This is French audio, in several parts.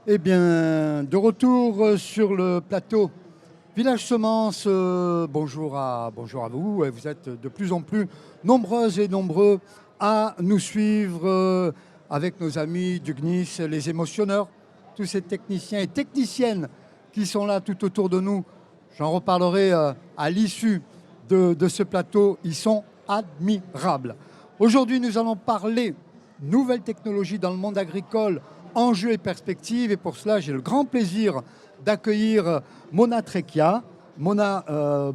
Eh bien, de retour sur le plateau Village Semence, bonjour à vous. Vous êtes de plus en plus nombreuses et nombreux à nous suivre avec nos amis du GNIS, les émotionneurs, tous ces techniciens et techniciennes qui sont là tout autour de nous. J'en reparlerai à l'issue de ce plateau. Ils sont admirables. Aujourd'hui, nous allons parler nouvelles technologies dans le monde agricole, enjeux et perspectives. Et pour cela, j'ai le grand plaisir d'accueillir Mona Trecchia. Mona,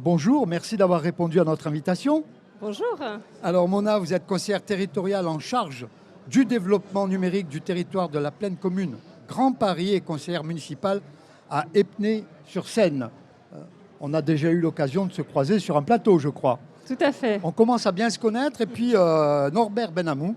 bonjour, merci d'avoir répondu à notre invitation. Bonjour. Alors Mona, vous êtes conseillère territoriale en charge du développement numérique du territoire de la Plaine Commune Grand Paris et conseillère municipale à Épinay-sur-Seine. On a déjà eu l'occasion de se croiser sur un plateau, je crois. Tout à fait. On commence à bien se connaître. Et puis Norbert Benamou,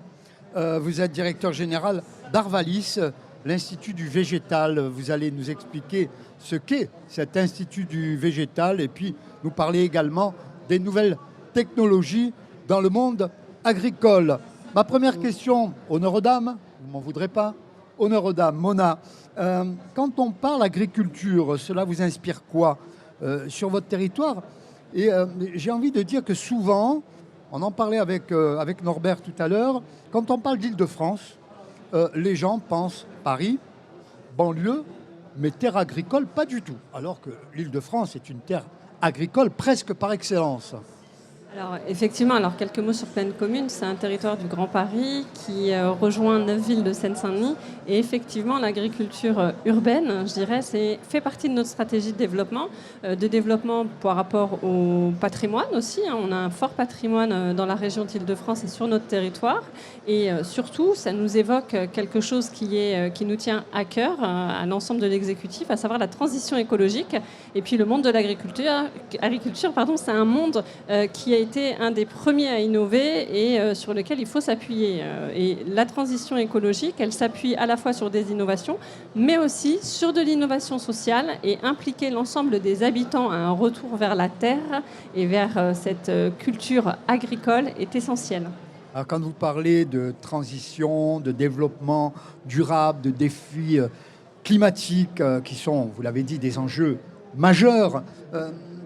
vous êtes directeur général d'Arvalis, l'Institut du végétal. Vous allez nous expliquer ce qu'est cet Institut du végétal et puis nous parler également des nouvelles technologies dans le monde agricole. Ma première question, honneur aux dames, vous ne m'en voudrez pas, honneur aux dames. Mona, quand on parle agriculture, cela vous inspire quoi sur votre territoire? Et j'ai envie de dire que souvent, on en parlait avec Norbert tout à l'heure, quand on parle d'Île-de-France, les gens pensent Paris, banlieue, mais terre agricole, pas du tout. Alors que l'Île-de-France est une terre agricole presque par excellence. Alors effectivement, quelques mots sur Plaine Commune, c'est un territoire du Grand Paris qui rejoint 9 villes de Seine-Saint-Denis. Et effectivement, l'agriculture urbaine, je dirais, fait partie de notre stratégie de développement par rapport au patrimoine aussi. On a un fort patrimoine dans la région d'Île-de-France et sur notre territoire. Et surtout, ça nous évoque quelque chose qui nous tient à cœur, à l'ensemble de l'exécutif, à savoir la transition écologique. Et puis le monde de l'agriculture, c'est un monde qui a été un des premiers à innover et sur lequel il faut s'appuyer. Et la transition écologique, elle s'appuie à la fois sur des innovations, mais aussi sur de l'innovation sociale et impliquer l'ensemble des habitants à un retour vers la terre et vers cette culture agricole est essentiel. Alors quand vous parlez de transition, de développement durable, de défis climatiques qui sont, vous l'avez dit, des enjeux majeurs,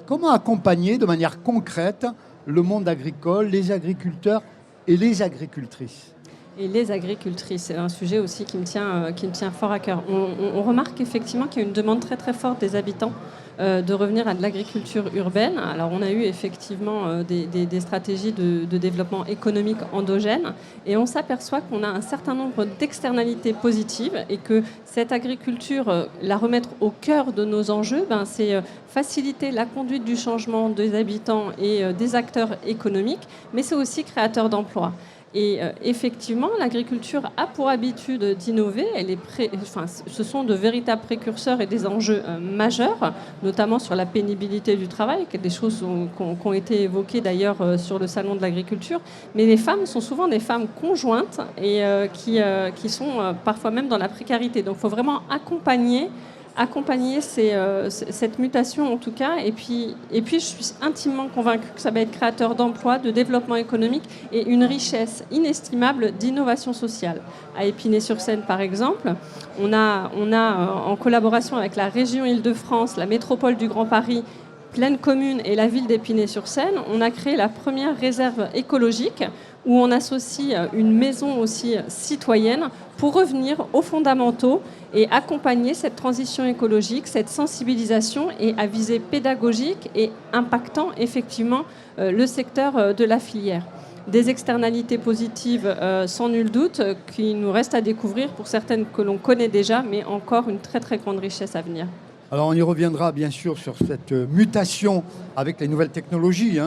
comment accompagner de manière concrète le monde agricole, les agriculteurs et les agricultrices? Et les agricultrices, c'est un sujet aussi qui me tient fort à cœur. On remarque effectivement qu'il y a une demande très très forte des habitants de revenir à de l'agriculture urbaine. Alors on a eu effectivement des stratégies de développement économique endogènes et on s'aperçoit qu'on a un certain nombre d'externalités positives et que cette agriculture, la remettre au cœur de nos enjeux, c'est faciliter la conduite du changement des habitants et des acteurs économiques, mais c'est aussi créateur d'emplois. Et effectivement, l'agriculture a pour habitude d'innover. Ce sont de véritables précurseurs et des enjeux majeurs, notamment sur la pénibilité du travail, des choses qui ont été évoquées d'ailleurs sur le salon de l'agriculture. Mais les femmes sont souvent des femmes conjointes et qui sont parfois même dans la précarité. Donc il faut vraiment accompagner cette mutation en tout cas. Et puis je suis intimement convaincue que ça va être créateur d'emplois, de développement économique et une richesse inestimable d'innovation sociale. À Épinay-sur-Seine par exemple, on a en collaboration avec la région Île-de-France, la métropole du Grand Paris, Plaine Commune et la ville d'Épinay-sur-Seine, on a créé la première réserve écologique où on associe une maison aussi citoyenne pour revenir aux fondamentaux et accompagner cette transition écologique, cette sensibilisation et à visée pédagogique et impactant effectivement le secteur de la filière. Des externalités positives sans nul doute qui nous restent à découvrir pour certaines que l'on connaît déjà, mais encore une très très grande richesse à venir. Alors on y reviendra bien sûr sur cette mutation avec les nouvelles technologies.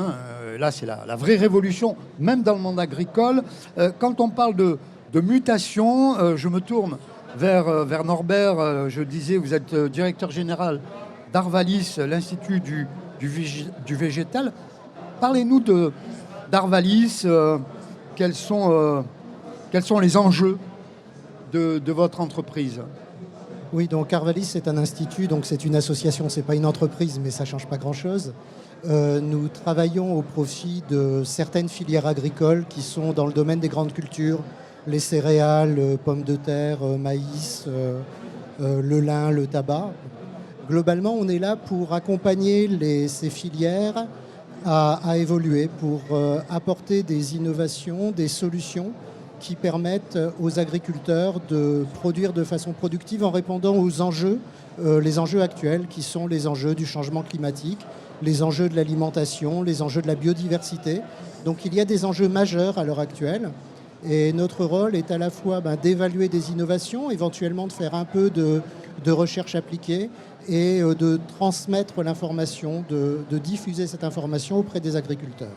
Là c'est la vraie révolution, même dans le monde agricole. Quand on parle de mutation, je me tourne vers Norbert. Je disais, vous êtes directeur général d'Arvalis, l'Institut du végétal. Parlez-nous d'Arvalis. Quels sont les enjeux de votre entreprise? Oui, donc Arvalis, c'est un institut, donc c'est une association, c'est pas une entreprise, mais ça change pas grand-chose. Nous travaillons au profit de certaines filières agricoles qui sont dans le domaine des grandes cultures, les céréales, pommes de terre, maïs, le lin, le tabac. Globalement, on est là pour accompagner ces filières à évoluer, pour apporter des innovations, des solutions qui permettent aux agriculteurs de produire de façon productive en répondant aux enjeux, les enjeux actuels qui sont les enjeux du changement climatique, les enjeux de l'alimentation, les enjeux de la biodiversité. Donc il y a des enjeux majeurs à l'heure actuelle et notre rôle est à la fois d'évaluer des innovations, éventuellement de faire un peu de recherche appliquée et de transmettre l'information, de diffuser cette information auprès des agriculteurs.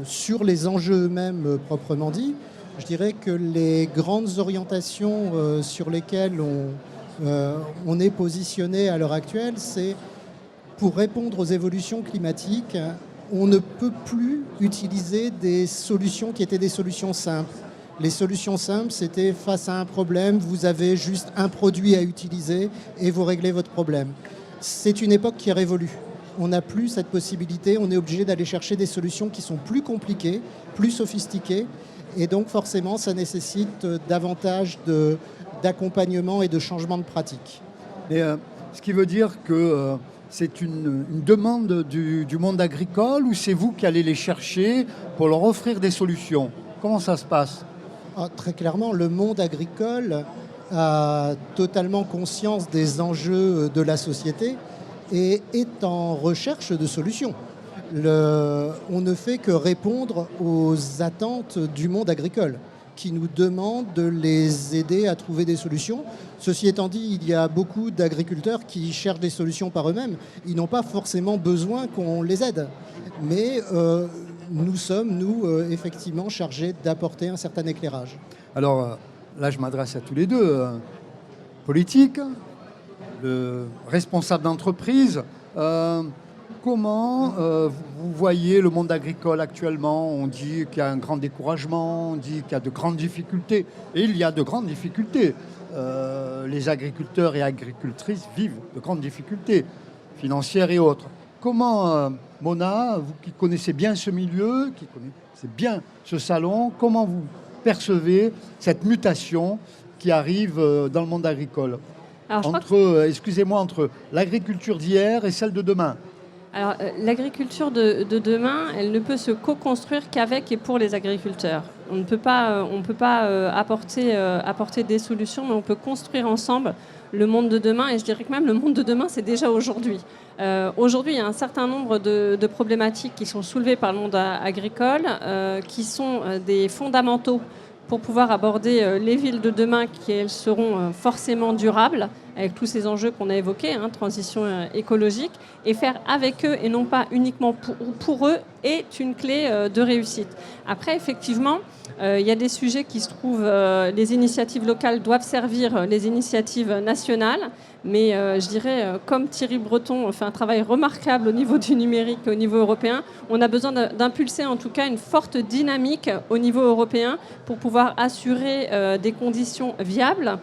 Sur les enjeux eux-mêmes proprement dit, je dirais que les grandes orientations sur lesquelles on est positionné à l'heure actuelle, c'est pour répondre aux évolutions climatiques, on ne peut plus utiliser des solutions qui étaient des solutions simples. Les solutions simples, c'était face à un problème, vous avez juste un produit à utiliser et vous réglez votre problème. C'est une époque qui est révolue. On n'a plus cette possibilité, on est obligé d'aller chercher des solutions qui sont plus compliquées, plus sophistiquées, et donc forcément ça nécessite davantage d'accompagnement et de changement de pratique. Et, ce qui veut dire que c'est une demande du monde agricole ou c'est vous qui allez les chercher pour leur offrir des solutions? Comment ça se passe? Très clairement, le monde agricole a totalement conscience des enjeux de la société et est en recherche de solutions. On ne fait que répondre aux attentes du monde agricole qui nous demande de les aider à trouver des solutions. Ceci étant dit, il y a beaucoup d'agriculteurs qui cherchent des solutions par eux-mêmes. Ils n'ont pas forcément besoin qu'on les aide. Mais nous sommes, effectivement, chargés d'apporter un certain éclairage. Alors là, je m'adresse à tous les deux. Politique, le responsable d'entreprise. Comment vous voyez le monde agricole actuellement? On dit qu'il y a un grand découragement, on dit qu'il y a de grandes difficultés. Et il y a de grandes difficultés. Les agriculteurs et agricultrices vivent de grandes difficultés financières et autres. Comment, Mona, vous qui connaissez bien ce milieu, qui connaissez bien ce salon, comment vous percevez cette mutation qui arrive dans le monde agricole? Alors, entre l'agriculture d'hier et celle de demain. Alors, l'agriculture de demain, elle ne peut se co-construire qu'avec et pour les agriculteurs. On ne peut pas, apporter des solutions, mais on peut construire ensemble le monde de demain. Et je dirais que même le monde de demain, c'est déjà aujourd'hui. Aujourd'hui, il y a un certain nombre de problématiques qui sont soulevées par le monde agricole, qui sont des fondamentaux pour pouvoir aborder les villes de demain qui, elles, seront forcément durables, avec tous ces enjeux qu'on a évoqués, transition écologique, et faire avec eux et non pas uniquement pour eux est une clé de réussite. Après, effectivement, il y a des sujets qui se trouvent, les initiatives locales doivent servir les initiatives nationales, mais je dirais, comme Thierry Breton fait un travail remarquable au niveau du numérique et au niveau européen, on a besoin d'impulser en tout cas une forte dynamique au niveau européen pour pouvoir assurer des conditions viables,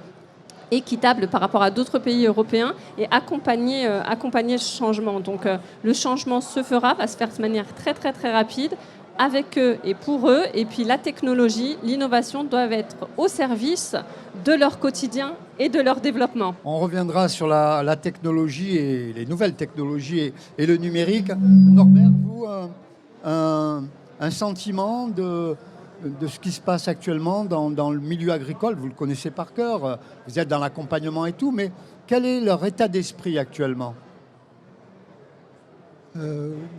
équitable par rapport à d'autres pays européens et accompagner le changement. Donc le changement se fera, va se faire de manière très très très rapide avec eux et pour eux. Et puis la technologie, l'innovation doivent être au service de leur quotidien et de leur développement. On reviendra sur la technologie et les nouvelles technologies et le numérique. Norbert, vous, un sentiment de ce qui se passe actuellement dans le milieu agricole, vous le connaissez par cœur, vous êtes dans l'accompagnement et tout, mais quel est leur état d'esprit actuellement?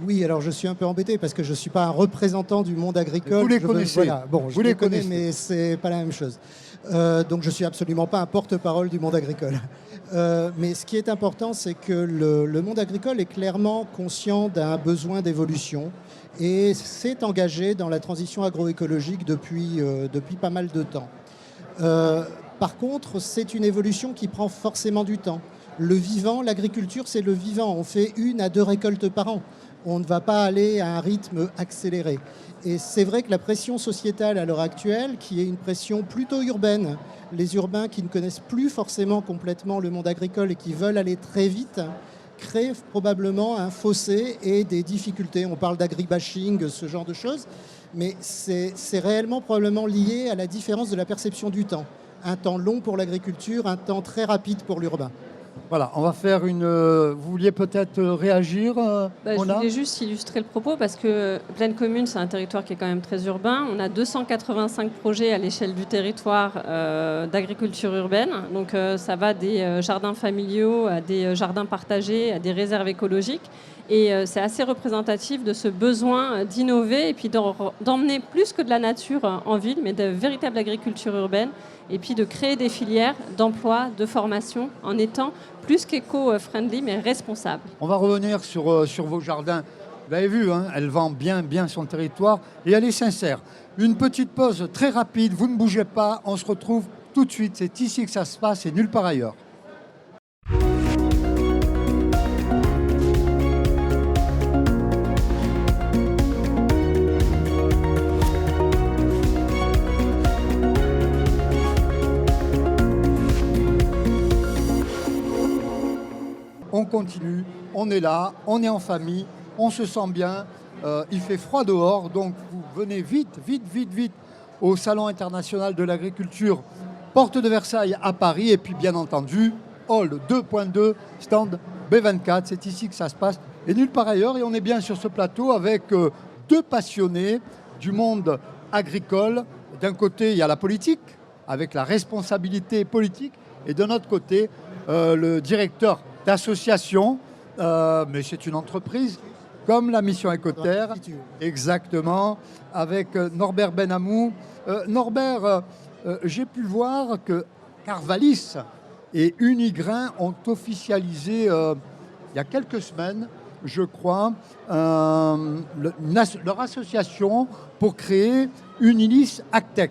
Oui, alors je suis un peu embêté parce que je ne suis pas un représentant du monde agricole. Vous les connaissez. Je les connais, mais ce n'est pas la même chose. Donc je ne suis absolument pas un porte-parole du monde agricole. Mais ce qui est important, c'est que le monde agricole est clairement conscient d'un besoin d'évolution et s'est engagé dans la transition agroécologique depuis pas mal de temps. Par contre, c'est une évolution qui prend forcément du temps. Le vivant, l'agriculture, c'est le vivant. On fait 1 à 2 récoltes par an. On ne va pas aller à un rythme accéléré. Et c'est vrai que la pression sociétale à l'heure actuelle, qui est une pression plutôt urbaine, les urbains qui ne connaissent plus forcément complètement le monde agricole et qui veulent aller très vite, crée probablement un fossé et des difficultés. On parle d'agribashing, ce genre de choses, mais c'est réellement probablement lié à la différence de la perception du temps. Un temps long pour l'agriculture, un temps très rapide pour l'urbain. Voilà, on va faire une... vous vouliez peut-être réagir, Je Mona ? voulais juste illustrer le propos parce que Plaine Commune, c'est un territoire qui est quand même très urbain. On a 285 projets à l'échelle du territoire d'agriculture urbaine. Donc ça va des jardins familiaux à des jardins partagés, à des réserves écologiques. Et c'est assez représentatif de ce besoin d'innover et puis d'emmener plus que de la nature en ville, mais de véritable agriculture urbaine. Et puis de créer des filières d'emploi, de formation, en étant plus qu'éco-friendly, mais responsable. On va revenir sur vos jardins. Vous avez vu, hein, elle vend bien son territoire et elle est sincère. Une petite pause très rapide, vous ne bougez pas, on se retrouve tout de suite. C'est ici que ça se passe et nulle part ailleurs. On continue, on est là, on est en famille, on se sent bien, il fait froid dehors, donc vous venez vite au Salon international de l'agriculture, porte de Versailles à Paris, et puis bien entendu, Hall 2.2, stand B24, c'est ici que ça se passe, et nulle part ailleurs, et on est bien sur ce plateau avec deux passionnés du monde agricole. D'un côté, il y a la politique, avec la responsabilité politique, et de notre côté, le directeur d'association, mais c'est une entreprise comme la Mission Écoterre, exactement, avec Norbert Benamou. Norbert, j'ai pu voir que Arvalis et Unigrain ont officialisé il y a quelques semaines, je crois, leur association pour créer Unilis Agtech.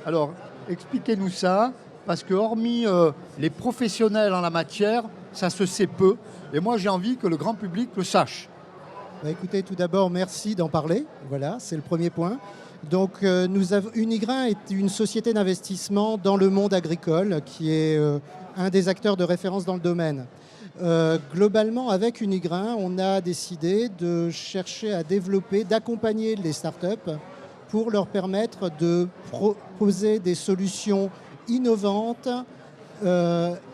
Alors, expliquez-nous ça, parce que hormis les professionnels en la matière, ça se sait peu. Et moi, j'ai envie que le grand public le sache. Écoutez, tout d'abord, merci d'en parler. Voilà, c'est le premier point. Donc, Unigrain est une société d'investissement dans le monde agricole qui est un des acteurs de référence dans le domaine. Globalement, avec Unigrain, on a décidé de chercher à développer, d'accompagner les startups pour leur permettre de proposer des solutions innovantes,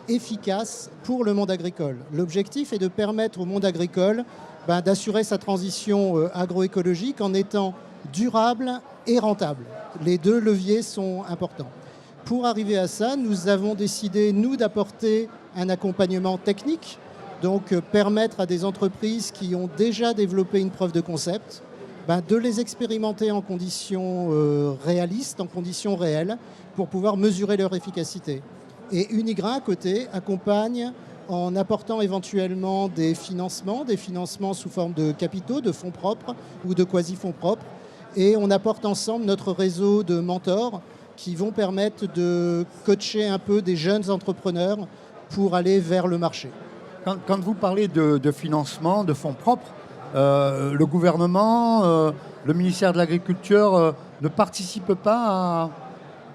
efficaces pour le monde agricole. L'objectif est de permettre au monde agricole d'assurer sa transition agroécologique en étant durable et rentable. Les deux leviers sont importants. Pour arriver à ça, nous avons décidé, nous, d'apporter un accompagnement technique, donc permettre à des entreprises qui ont déjà développé une preuve de concept, de les expérimenter en conditions réalistes, en conditions réelles, pour pouvoir mesurer leur efficacité. Et Unigrain, à côté, accompagne en apportant éventuellement des financements sous forme de capitaux, de fonds propres ou de quasi-fonds propres. Et on apporte ensemble notre réseau de mentors qui vont permettre de coacher un peu des jeunes entrepreneurs pour aller vers le marché. Quand vous parlez de financement, de fonds propres, le gouvernement, le ministère de l'Agriculture ne participe pas à...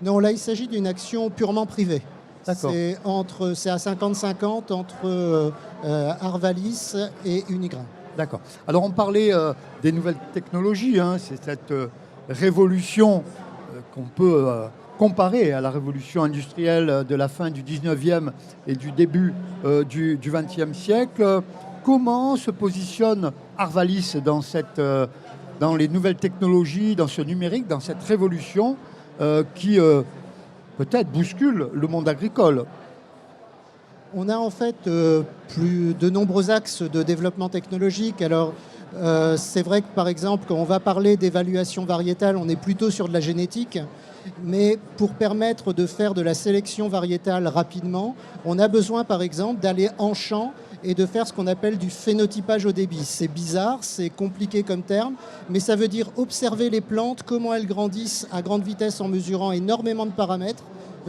Non, là, il s'agit d'une action purement privée. D'accord. C'est à 50-50 entre Arvalis et Unigrain. D'accord. Alors on parlait des nouvelles technologies, hein, c'est cette révolution qu'on peut comparer à la révolution industrielle de la fin du 19e et du début du 20e siècle. Comment se positionne Arvalis dans les nouvelles technologies, dans ce numérique, dans cette révolution qui peut-être bouscule le monde agricole? On a en fait de nombreux axes de développement technologique. Alors, c'est vrai que par exemple, quand on va parler d'évaluation variétale, on est plutôt sur de la génétique. Mais pour permettre de faire de la sélection variétale rapidement, on a besoin par exemple d'aller en champ et de faire ce qu'on appelle du phénotypage au débit. C'est bizarre, c'est compliqué comme terme, mais ça veut dire observer les plantes, comment elles grandissent à grande vitesse en mesurant énormément de paramètres,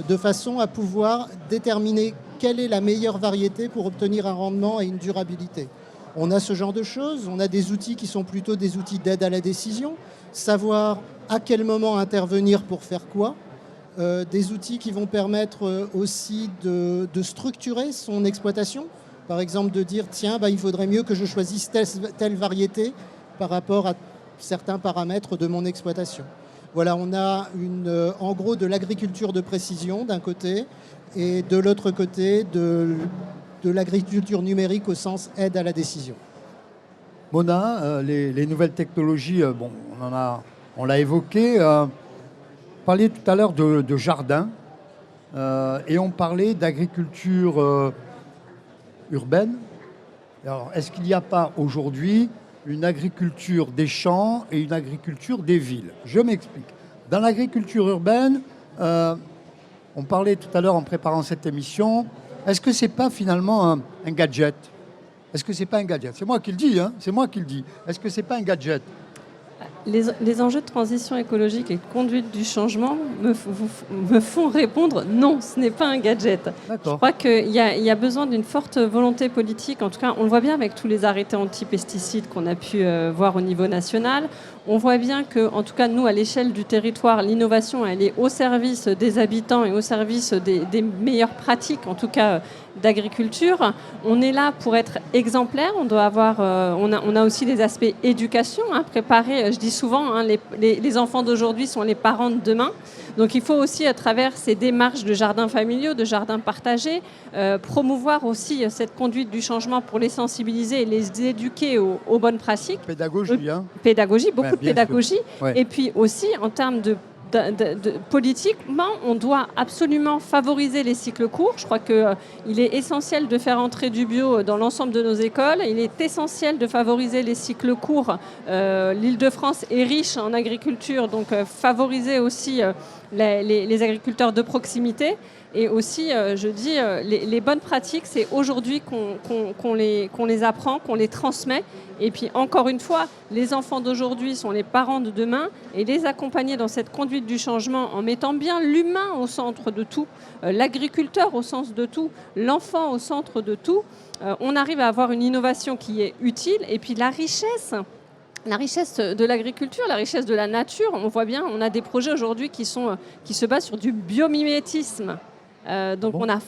de façon à pouvoir déterminer quelle est la meilleure variété pour obtenir un rendement et une durabilité. On a ce genre de choses, on a des outils qui sont plutôt des outils d'aide à la décision, savoir à quel moment intervenir pour faire quoi, des outils qui vont permettre aussi de structurer son exploitation, Par exemple, de dire, tiens, il faudrait mieux que je choisisse telle variété par rapport à certains paramètres de mon exploitation. Voilà, on a en gros de l'agriculture de précision d'un côté et de l'autre côté de l'agriculture numérique au sens aide à la décision. Mona, les nouvelles technologies, on l'a évoqué. On parlait tout à l'heure de jardin et on parlait d'agriculture urbaine. Alors, est-ce qu'il n'y a pas aujourd'hui une agriculture des champs et une agriculture des villes? Je m'explique. Dans l'agriculture urbaine, on parlait tout à l'heure en préparant cette émission, est-ce que ce n'est pas finalement un gadget? Est-ce que ce n'est pas un gadget? C'est moi qui le dis, hein, c'est moi qui le dis. Est-ce que ce n'est pas un gadget? Les enjeux de transition écologique et de conduite du changement me font répondre non, ce n'est pas un gadget. Je crois qu'il y a besoin d'une forte volonté politique. En tout cas, on le voit bien avec tous les arrêtés anti-pesticides qu'on a pu voir au niveau national. On voit bien que, en tout cas, nous, à l'échelle du territoire, l'innovation, elle est au service des habitants et au service des meilleures pratiques, en tout cas, d'agriculture. On est là pour être exemplaire. On doit avoir, on a aussi des aspects éducation, préparer. Je dis souvent, les enfants d'aujourd'hui sont les parents de demain. Donc, il faut aussi, à travers ces démarches de jardins familiaux, de jardins partagés, promouvoir aussi cette conduite du changement pour les sensibiliser et les éduquer aux bonnes pratiques. Pédagogie, Pédagogie, beaucoup de pédagogie. Ouais. Et puis aussi, en termes de politiquement, on doit absolument favoriser les cycles courts. Je crois qu'il est essentiel de faire entrer du bio dans l'ensemble de nos écoles. Il est essentiel de favoriser les cycles courts. L'Île-de-France est riche en agriculture, donc favoriser aussi les agriculteurs de proximité. Et aussi, je dis, les bonnes pratiques, c'est aujourd'hui qu'on les apprend, qu'on les transmet. Et puis, encore une fois, les enfants d'aujourd'hui sont les parents de demain et les accompagner dans cette conduite du changement en mettant bien l'humain au centre de tout, l'agriculteur au centre de tout, l'enfant au centre de tout. On arrive à avoir une innovation qui est utile. Et puis, la richesse de l'agriculture, la richesse de la nature, on voit bien, on a des projets aujourd'hui qui se basent sur du biomimétisme. Donc on a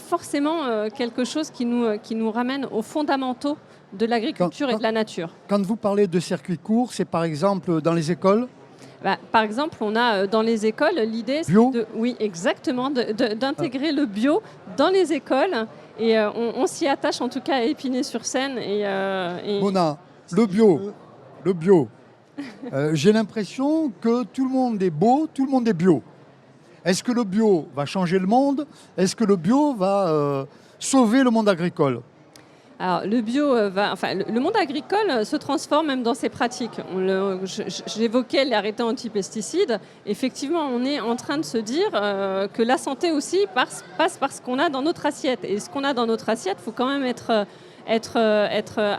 forcément quelque chose qui nous ramène aux fondamentaux de l'agriculture et de la nature. Quand vous parlez de circuits courts, c'est par exemple dans les écoles? Par exemple, on a dans les écoles l'idée d'intégrer le bio dans les écoles et on s'y attache en tout cas à Épinay-sur-Seine. Mona, le bio. J'ai l'impression que tout le monde est beau, tout le monde est bio. Est-ce que le bio va changer le monde? Est-ce que le bio va sauver le monde agricole? Alors, le monde agricole se transforme même dans ses pratiques. J'évoquais l'arrêté anti-pesticides. Effectivement, on est en train de se dire que la santé aussi passe par ce qu'on a dans notre assiette. Et ce qu'on a dans notre assiette, il faut quand même être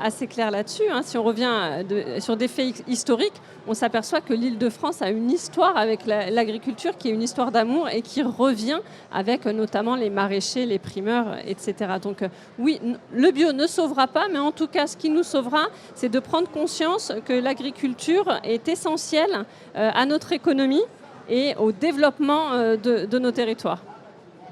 assez clair là-dessus. Si on revient sur des faits historiques, on s'aperçoit que l'Île-de-France a une histoire avec l'agriculture qui est une histoire d'amour et qui revient avec notamment les maraîchers, les primeurs, etc. Donc oui, le bio ne sauvera pas, mais en tout cas, ce qui nous sauvera, c'est de prendre conscience que l'agriculture est essentielle à notre économie et au développement de nos territoires.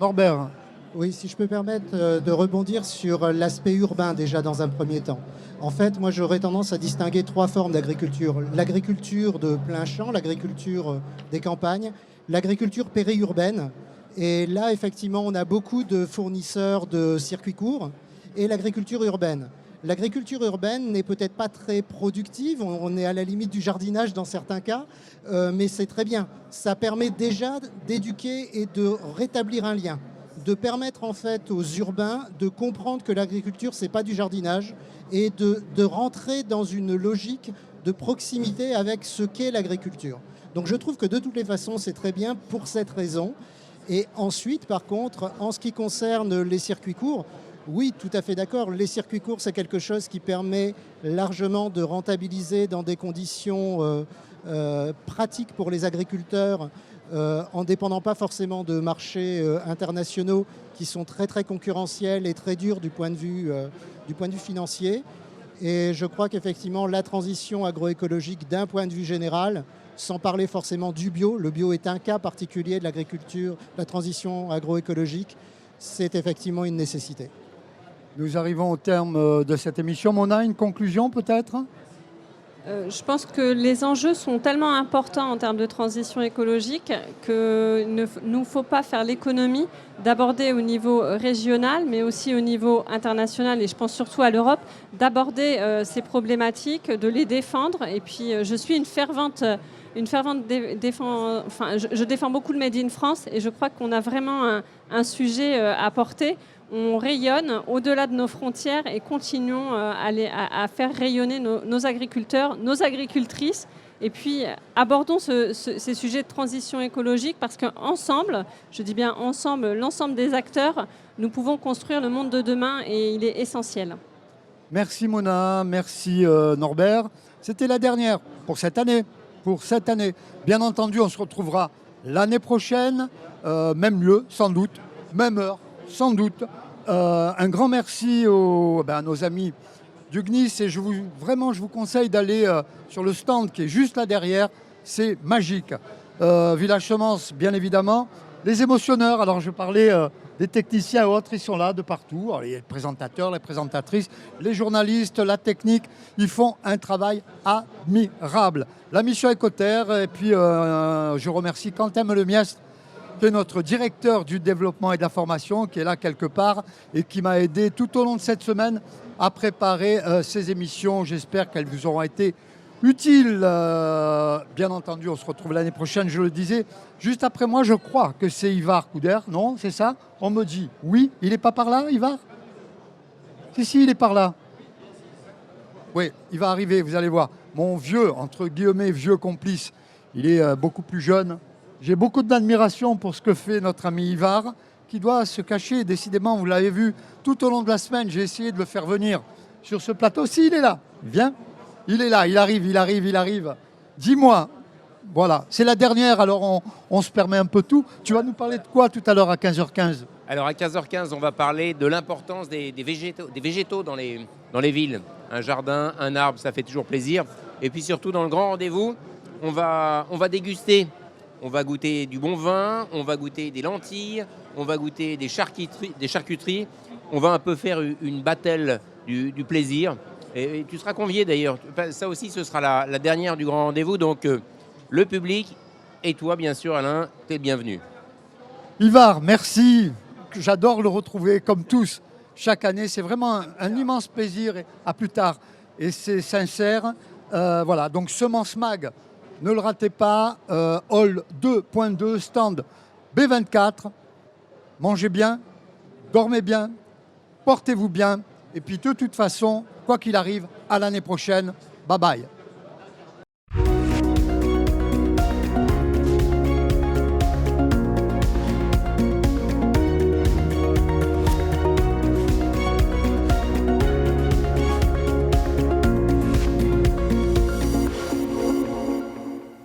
Norbert. Oui, si je peux me permettre de rebondir sur l'aspect urbain déjà dans un premier temps. En fait, moi j'aurais tendance à distinguer trois formes d'agriculture. L'agriculture de plein champ, l'agriculture des campagnes, l'agriculture périurbaine. Et là, effectivement, on a beaucoup de fournisseurs de circuits courts et l'agriculture urbaine. L'agriculture urbaine n'est peut-être pas très productive, on est à la limite du jardinage dans certains cas, mais c'est très bien. Ça permet déjà d'éduquer et de rétablir un lien, de permettre en fait aux urbains de comprendre que l'agriculture, c'est pas du jardinage et de rentrer dans une logique de proximité avec ce qu'est l'agriculture. Donc je trouve que de toutes les façons, c'est très bien pour cette raison. Et ensuite, par contre, en ce qui concerne les circuits courts, oui, tout à fait d'accord, les circuits courts, c'est quelque chose qui permet largement de rentabiliser dans des conditions pratiques pour les agriculteurs, en ne dépendant pas forcément de marchés internationaux qui sont très très concurrentiels et très durs du point de vue financier. Et je crois qu'effectivement la transition agroécologique d'un point de vue général, sans parler forcément du bio, le bio est un cas particulier de l'agriculture, la transition agroécologique, c'est effectivement une nécessité. Nous arrivons au terme de cette émission. Mona, une conclusion peut-être? Je pense que les enjeux sont tellement importants en termes de transition écologique qu'il ne nous faut pas faire l'économie d'aborder au niveau régional, mais aussi au niveau international, et je pense surtout à l'Europe, d'aborder ces problématiques, de les défendre. Et puis, je suis une fervente je défends beaucoup le Made in France, et je crois qu'on a vraiment un sujet à porter. On rayonne au-delà de nos frontières et continuons à faire rayonner nos agriculteurs, nos agricultrices. Et puis, abordons ces sujets de transition écologique parce qu'ensemble, je dis bien ensemble, l'ensemble des acteurs, nous pouvons construire le monde de demain et il est essentiel. Merci Mona, merci Norbert. C'était la dernière pour cette année. Bien entendu, on se retrouvera l'année prochaine, même lieu, sans doute, même heure, sans doute. Un grand merci à nos amis du GNIS, et je vous conseille d'aller sur le stand qui est juste là derrière. C'est magique. Village Semence, bien évidemment. Les émotionneurs, alors je parlais des techniciens et autres, ils sont là de partout. Alors, les présentateurs, les présentatrices, les journalistes, la technique, ils font un travail admirable. La mission Écoterre, et puis je remercie Quentin Melemiestre, qui est notre directeur du développement et de la formation, qui est là quelque part et qui m'a aidé tout au long de cette semaine à préparer ces émissions. J'espère qu'elles vous auront été utiles. Bien entendu, on se retrouve l'année prochaine, je le disais. Juste après moi, je crois que c'est Ivar Couder, non? C'est ça? On me dit oui. Il n'est pas par là, Ivar? Si, il est par là. Oui, il va arriver, vous allez voir. Mon vieux, entre guillemets, vieux complice, il est beaucoup plus jeune. J'ai beaucoup d'admiration pour ce que fait notre ami Ivar, qui doit se cacher. Décidément, vous l'avez vu tout au long de la semaine, j'ai essayé de le faire venir sur ce plateau. Si, il est là, viens. Il est là, il arrive. Dis-moi, voilà, c'est la dernière, alors on se permet un peu tout. Tu vas nous parler de quoi tout à l'heure à 15h15? Alors à 15h15, on va parler de l'importance des végétaux dans les villes. Un jardin, un arbre, ça fait toujours plaisir. Et puis surtout, dans le grand rendez-vous, on va déguster. On va goûter du bon vin, on va goûter des lentilles, on va goûter des charcuteries. On va un peu faire une battle du plaisir. Et tu seras convié d'ailleurs. Ça aussi, ce sera la dernière du grand rendez-vous. Donc le public et toi, bien sûr, Alain, t'es le bienvenu. Ivar, merci. J'adore le retrouver comme tous chaque année. C'est vraiment un immense plaisir. Et à plus tard. Et c'est sincère. Voilà, donc Semence Mag. Ne le ratez pas, Hall 2.2, stand B24. Mangez bien, dormez bien, portez-vous bien. Et puis de toute façon, quoi qu'il arrive, à l'année prochaine. Bye bye.